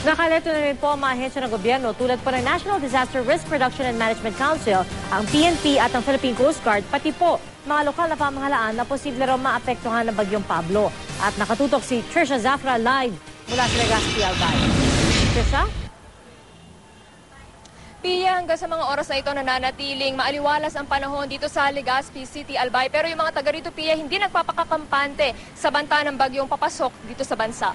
Nakalito na rin po ang mga ahensya ng gobyerno tulad po ng National Disaster Risk Reduction and Management Council, ang PNP at ang Philippine Coast Guard, pati po mga lokal na pamahalaan na posible raw maapektuhan ng Bagyong Pablo. At nakatutok si Trisha Zafra live mula sa Legazpi, Albay. Trisha? Pia, hanggang sa mga oras na ito nananatiling maaliwalas ang panahon dito sa Legazpi City, Albay. Pero yung mga taga rito, Pia, hindi nagpapakakampante sa banta ng bagyong papasok dito sa bansa.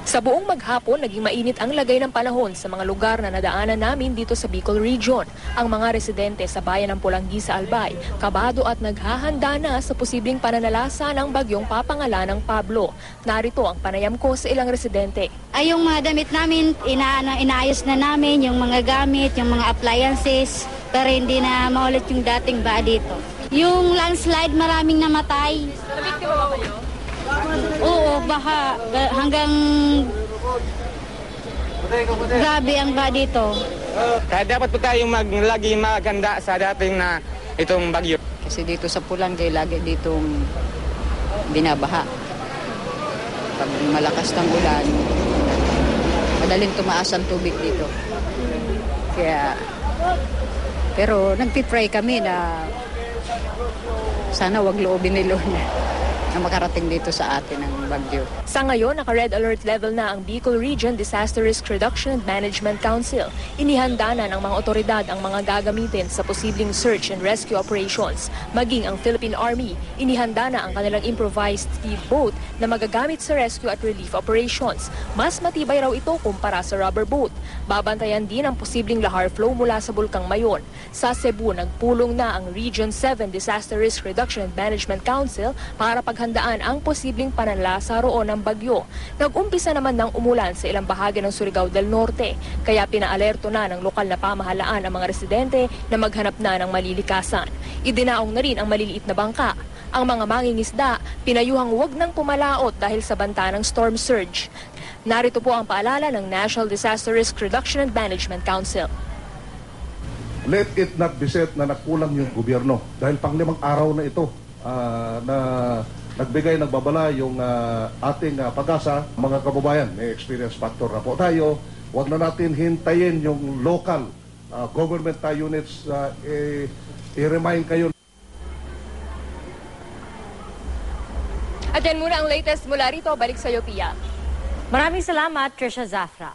Sa buong maghapon, naging mainit ang lagay ng panahon sa mga lugar na nadaanan namin dito sa Bicol Region. Ang mga residente sa bayan ng Pulangi sa Albay, kabado at naghahanda na sa posibleng pananalasa ng bagyong papangalan ng Pablo. Narito ang panayam ko sa ilang residente. Ay, yung mga damit namin, inaayos na namin, yung mga gamit, yung mga appliances, para hindi na maulit yung dating ba dito. Yung landslide, maraming namatay. Nabiktima ba kayo? Oo, baha. Hanggang grabe ang baha dito. Kaya dapat po tayong lagi maganda sa dating na itong bagyo. Kasi dito sa Pulangi, lagi ditong binabaha. Pag malakas ng ulan, madaling tumaas ang tubig dito. Kaya, pero nagpipray kami na sana wag loobin ni Lord na makarating dito sa atin ang bagyo. Sa ngayon, naka-red alert level na ang Bicol Region Disaster Risk Reduction and Management Council. Inihanda na ng mga otoridad ang mga gagamitin sa posibleng search and rescue operations. Maging ang Philippine Army, inihanda na ang kanilang improvised speedboat na magagamit sa rescue at relief operations. Mas matibay raw ito kumpara sa rubber boat. Babantayan din ang posibleng lahar flow mula sa Bulkang Mayon. Sa Cebu, nagpulong na ang Region 7 Disaster Risk Reduction and Management Council para paghandaan ang posibleng pananalasa roon ng bagyo. Nag-umpisa naman ng umulan sa ilang bahagi ng Surigao del Norte, kaya pinaalerto na ng lokal na pamahalaan ang mga residente na maghanap na ng malilikasan. Idinaong na rin ang maliliit na bangka. Ang mga mangingisda, pinayuhang huwag nang pumalaot dahil sa banta ng storm surge. Narito po ang paalala ng National Disaster Risk Reduction and Management Council. Let it not be said na nagkulang yung gobyerno dahil pang-5 araw na ito na nagbabala yung ating pag-asa. Mga kababayan, may experience factor na po tayo. Huwag na natin hintayin yung local government units, i-remind kayo. At yan muna ang latest mula rito. Balik sa iyo, Pia. Maraming salamat, Trisha Zafra.